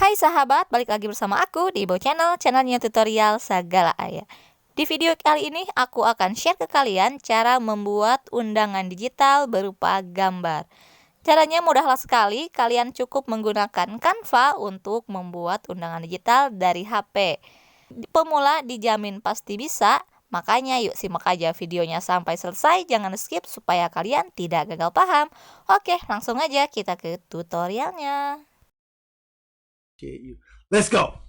Hai sahabat, balik lagi bersama aku di Ibo Channel, channelnya tutorial segala ayah. Di video kali ini aku akan share ke kalian cara membuat undangan digital berupa gambar. Caranya mudahlah sekali, kalian cukup menggunakan Canva untuk membuat undangan digital dari HP. Pemula dijamin pasti bisa, makanya yuk simak aja videonya sampai selesai, jangan skip supaya kalian tidak gagal paham. Oke, langsung aja kita ke tutorialnya. Let's go.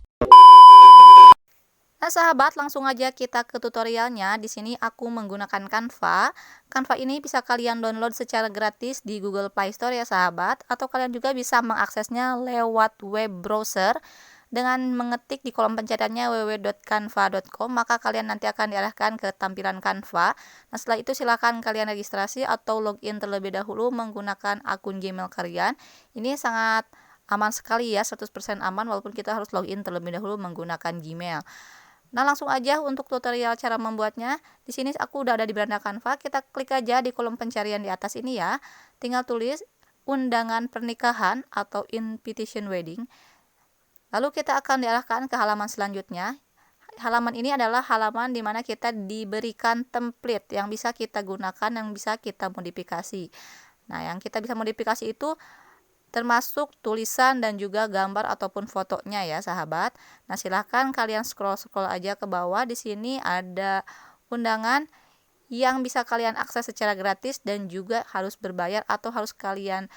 Nah, sahabat, langsung aja kita ke tutorialnya. Di sini aku menggunakan Canva. Canva ini bisa kalian download secara gratis di Google Play Store ya, sahabat. Atau kalian juga bisa mengaksesnya lewat web browser dengan mengetik di kolom pencariannya www.canva.com, maka kalian nanti akan diarahkan ke tampilan Canva. Nah, setelah itu silakan kalian registrasi atau login terlebih dahulu menggunakan akun Gmail kalian. Ini sangat aman sekali ya, 100% aman walaupun kita harus login terlebih dahulu menggunakan Gmail. Nah, langsung aja untuk tutorial cara membuatnya. Di sini aku udah ada di beranda Canva. Kita klik aja di kolom pencarian di atas ini ya. Tinggal tulis undangan pernikahan atau invitation wedding. Lalu kita akan diarahkan ke halaman selanjutnya. Halaman ini adalah halaman di mana kita diberikan template yang bisa kita gunakan, yang bisa kita modifikasi. Nah, yang kita bisa modifikasi itu termasuk tulisan dan juga gambar ataupun fotonya ya, sahabat. Nah, silahkan kalian scroll aja ke bawah. Di sini ada undangan yang bisa kalian akses secara gratis dan juga harus berbayar atau harus kalian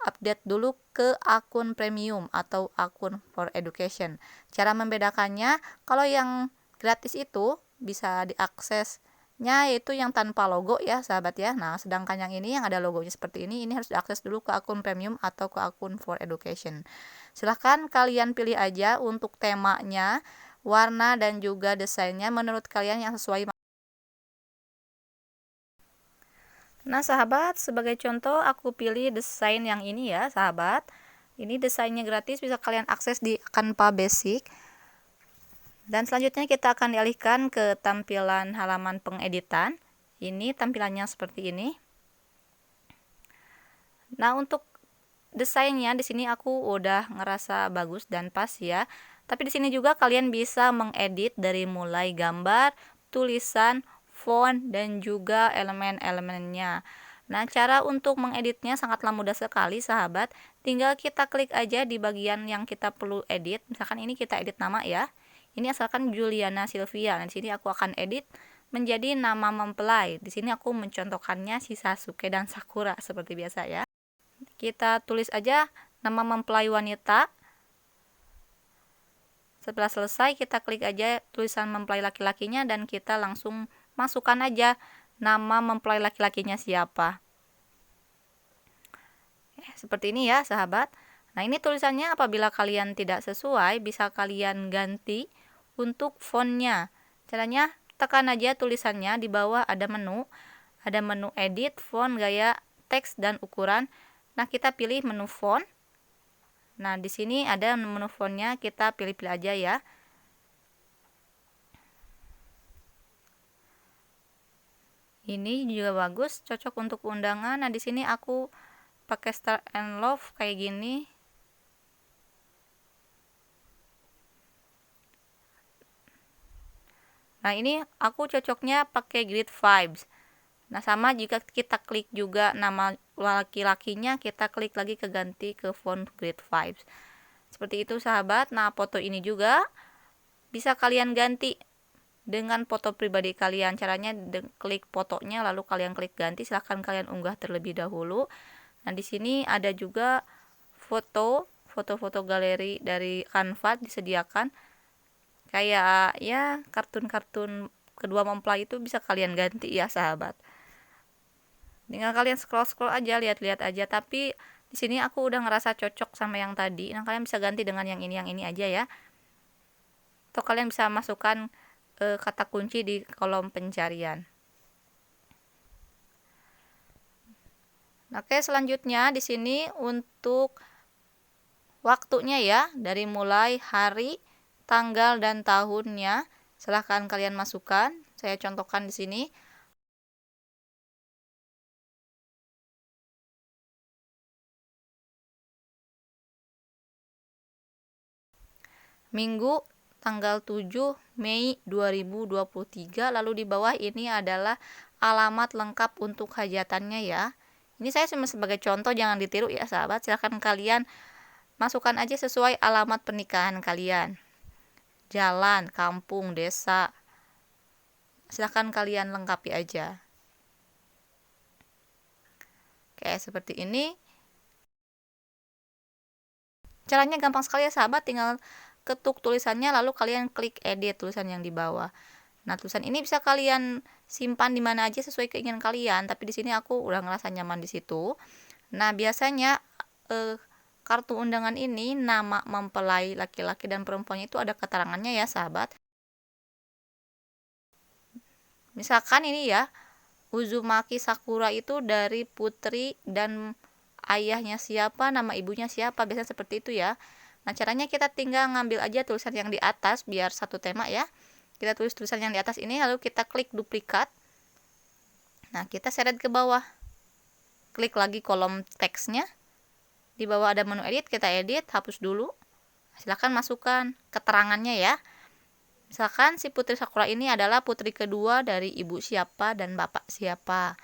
update dulu ke akun premium atau akun for education. Cara membedakannya, kalau yang gratis itu bisa diaksesnya yaitu yang tanpa logo ya, sahabat ya. Nah, sedangkan yang ini yang ada logonya seperti ini harus diakses dulu ke akun premium atau ke akun for education. Silahkan kalian pilih aja untuk temanya, warna dan juga desainnya menurut kalian yang sesuai. Nah, sahabat, sebagai contoh aku pilih desain yang ini ya, sahabat. Ini desainnya gratis, bisa kalian akses di Canva Basic. Dan selanjutnya kita akan dialihkan ke tampilan halaman pengeditan. Ini tampilannya seperti ini. Nah, untuk desainnya di sini aku udah ngerasa bagus dan pas ya. Tapi di sini juga kalian bisa mengedit dari mulai gambar, tulisan, font dan juga elemen-elemennya. Nah, cara untuk mengeditnya sangatlah mudah sekali, sahabat. Tinggal kita klik aja di bagian yang kita perlu edit. Misalkan ini kita edit nama ya. Ini asalkan Juliana Silvia. Nah, di sini aku akan edit menjadi nama mempelai. Di sini aku mencontohkannya si Sasuke dan Sakura seperti biasa ya. Kita tulis aja nama mempelai wanita. Setelah selesai, kita klik aja tulisan mempelai laki-lakinya dan kita langsung masukkan aja nama mempelai laki-lakinya siapa. Seperti ini ya, sahabat. Nah, ini tulisannya apabila kalian tidak sesuai, bisa kalian ganti untuk fontnya. Caranya, tekan aja tulisannya, di bawah ada menu edit, font, gaya, teks, dan ukuran. Nah, kita pilih menu font. Nah, di sini ada menu fontnya, kita pilih-pilih aja ya. Ini juga bagus, cocok untuk undangan. Nah, di sini aku pakai Star and Love kayak gini. Nah, ini aku cocoknya pakai Grid Vibes. Nah, sama jika kita klik juga nama laki-lakinya, kita klik lagi ke ganti ke font Grid Vibes. Seperti itu, sahabat. Nah, foto ini juga bisa kalian ganti dengan foto pribadi kalian. Caranya klik fotonya lalu kalian klik ganti, silahkan kalian unggah terlebih dahulu. Nah, di sini ada juga foto-foto galeri dari Canva disediakan. Kayak ya kartun-kartun kedua mempelai itu bisa kalian ganti ya, sahabat. Tinggal kalian scroll aja, lihat-lihat aja. Tapi di sini aku udah ngerasa cocok sama yang tadi. Nah, kalian bisa ganti dengan yang ini aja ya. Atau kalian bisa masukkan kata kunci di kolom pencarian. Oke, selanjutnya di sini untuk waktunya ya, dari mulai hari, tanggal dan tahunnya. Silahkan kalian masukkan. Saya contohkan di sini. Minggu tanggal 7 Mei 2023. Lalu di bawah ini adalah alamat lengkap untuk hajatannya ya. Ini saya cuma sebagai contoh, jangan ditiru ya sahabat. Silahkan kalian masukkan aja sesuai alamat pernikahan kalian. Jalan, kampung, desa. Silahkan kalian lengkapi aja. Oke, seperti ini. Caranya gampang sekali ya sahabat, tinggal ketuk tulisannya lalu kalian klik edit tulisan yang di bawah. Nah, tulisan ini bisa kalian simpan di mana aja sesuai keinginan kalian, tapi di sini aku udah ngerasa nyaman di situ. Nah, biasanya kartu undangan ini nama mempelai laki-laki dan perempuannya itu ada keterangannya ya sahabat. Misalkan ini ya, Uzumaki Sakura itu dari putri dan ayahnya siapa, nama ibunya siapa, biasanya seperti itu ya. Nah, caranya kita tinggal ngambil aja tulisan yang di atas biar satu tema ya. Kita tulis tulisan yang di atas ini, lalu kita klik duplikat. Nah, kita seret ke bawah. Klik lagi kolom teksnya. Di bawah ada menu edit, kita edit, hapus dulu. Silahkan masukkan keterangannya ya. Misalkan si Putri Sakura ini adalah putri kedua dari ibu siapa dan bapak siapa.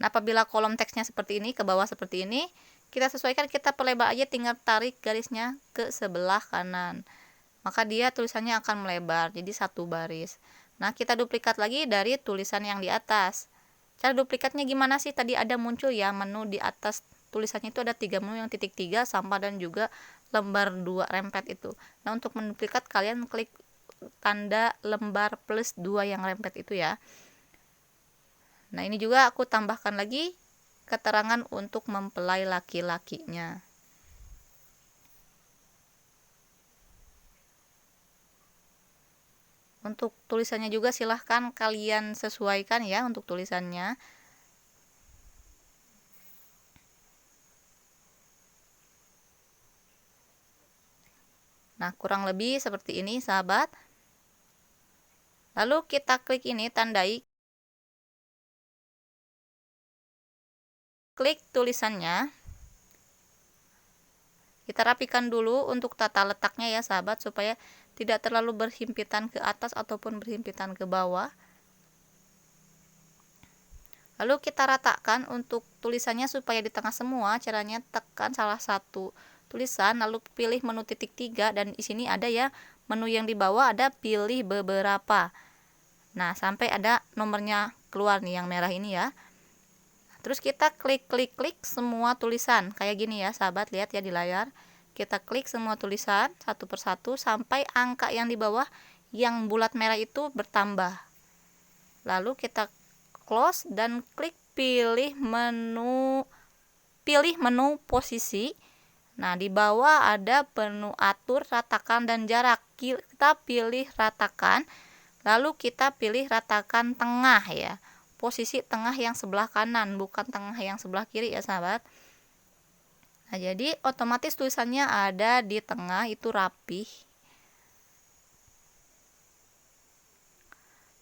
Nah, apabila kolom teksnya seperti ini, ke bawah seperti ini, kita sesuaikan, kita perlebar aja, tinggal tarik garisnya ke sebelah kanan. Maka dia tulisannya akan melebar, jadi satu baris. Nah, kita duplikat lagi dari tulisan yang di atas. Cara duplikatnya gimana sih? Tadi ada muncul ya menu di atas tulisannya itu ada 3 menu, yang titik 3, sama dan juga lembar 2 rempet itu. Nah, untuk menduplikat kalian klik tanda lembar plus 2 yang rempet itu ya. Nah, ini juga aku tambahkan lagi keterangan untuk mempelai laki-lakinya. Untuk tulisannya juga silahkan kalian sesuaikan ya untuk tulisannya. Nah, kurang lebih seperti ini sahabat. Lalu kita klik ini, tandai. Klik tulisannya. Kita rapikan dulu untuk tata letaknya ya sahabat, supaya tidak terlalu berhimpitan ke atas ataupun berhimpitan ke bawah. Lalu kita ratakan untuk tulisannya supaya di tengah semua. Caranya tekan salah satu tulisan, lalu pilih menu titik 3, dan di sini ada ya menu yang di bawah ada pilih beberapa. Nah, sampai ada nomornya keluar nih yang merah ini ya. Terus kita klik semua tulisan kayak gini ya sahabat, lihat ya di layar. Kita klik semua tulisan satu persatu sampai angka yang di bawah yang bulat merah itu bertambah. Lalu kita close dan klik pilih menu posisi. Nah, di bawah ada menu atur, ratakan dan jarak. Kita pilih ratakan, lalu kita pilih ratakan tengah ya. Posisi tengah yang sebelah kanan, bukan tengah yang sebelah kiri ya sahabat. Nah, jadi otomatis tulisannya ada di tengah, itu rapih.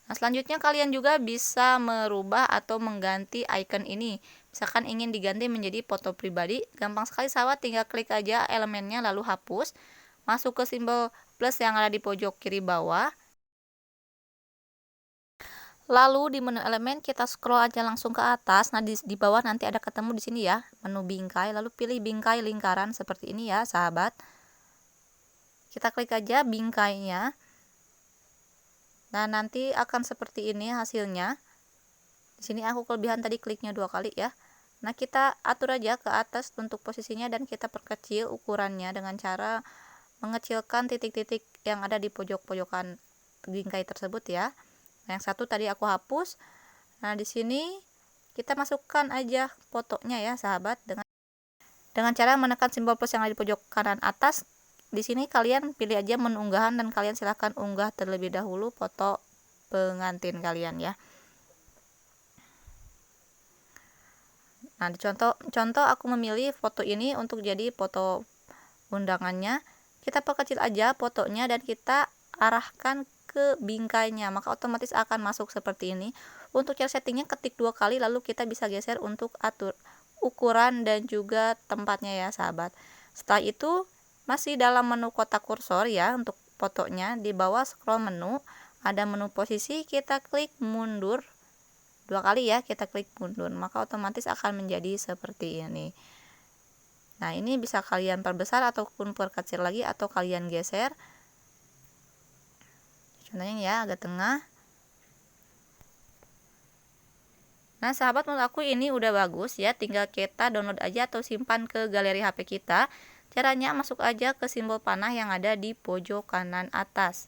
Nah, selanjutnya kalian juga bisa merubah atau mengganti icon ini. Misalkan ingin diganti menjadi foto pribadi, gampang sekali sahabat, tinggal klik aja elemennya lalu hapus. Masuk ke simbol plus yang ada di pojok kiri bawah. Lalu di menu elemen kita scroll aja langsung ke atas. Nah, di bawah nanti ada ketemu di sini ya, menu bingkai. Lalu pilih bingkai lingkaran seperti ini ya, sahabat. Kita klik aja bingkainya. Nah, nanti akan seperti ini hasilnya. Di sini aku kelebihan tadi kliknya 2 kali ya. Nah, kita atur aja ke atas untuk posisinya dan kita perkecil ukurannya dengan cara mengecilkan titik-titik yang ada di pojok-pojokan bingkai tersebut ya. Yang satu tadi aku hapus. Nah, di sini kita masukkan aja fotonya ya sahabat, dengan cara menekan simbol plus yang ada di pojok kanan atas. Di sini kalian pilih aja menu unggahan dan kalian silahkan unggah terlebih dahulu foto pengantin kalian ya. Nah, di contoh aku memilih foto ini untuk jadi foto undangannya. Kita perkecil aja fotonya dan kita arahkan ke bingkainya, maka otomatis akan masuk seperti ini. Untuk cara settingnya ketik 2 kali, lalu kita bisa geser untuk atur ukuran dan juga tempatnya ya sahabat. Setelah itu masih dalam menu kotak kursor ya, untuk fotonya di bawah scroll menu ada menu posisi, kita klik mundur 2 kali ya, kita klik mundur, maka otomatis akan menjadi seperti ini. Nah, ini bisa kalian perbesar ataupun perkecil lagi, atau kalian geser. Contohnya ya, agak tengah. Nah, sahabat, menurut aku ini udah bagus ya, tinggal kita download aja atau simpan ke galeri HP kita. Caranya masuk aja ke simbol panah yang ada di pojok kanan atas.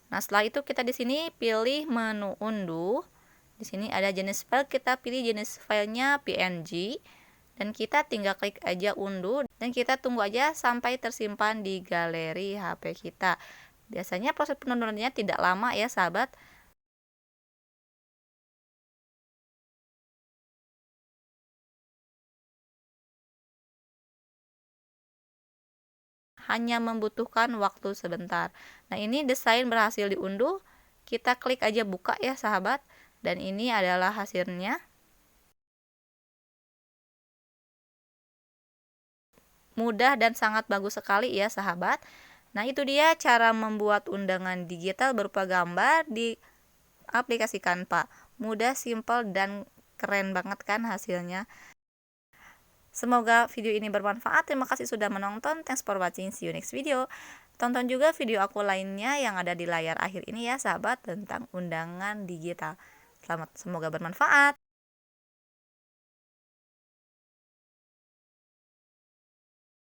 Nah, setelah itu kita di sini pilih menu unduh. Di sini ada jenis file, kita pilih jenis filenya PNG dan kita tinggal klik aja unduh dan kita tunggu aja sampai tersimpan di galeri HP kita. Biasanya proses pendownloadannya tidak lama ya sahabat. Hanya membutuhkan waktu sebentar. Nah, ini desain berhasil diunduh. Kita klik aja buka ya sahabat. Dan ini adalah hasilnya. Mudah dan sangat bagus sekali ya sahabat. Nah, itu dia cara membuat undangan digital berupa gambar di aplikasi Canva. Mudah, simpel, dan keren banget kan hasilnya. Semoga video ini bermanfaat. Terima kasih sudah menonton. Thanks for watching. See you next video. Tonton juga video aku lainnya yang ada di layar akhir ini ya sahabat, tentang undangan digital. Semoga bermanfaat.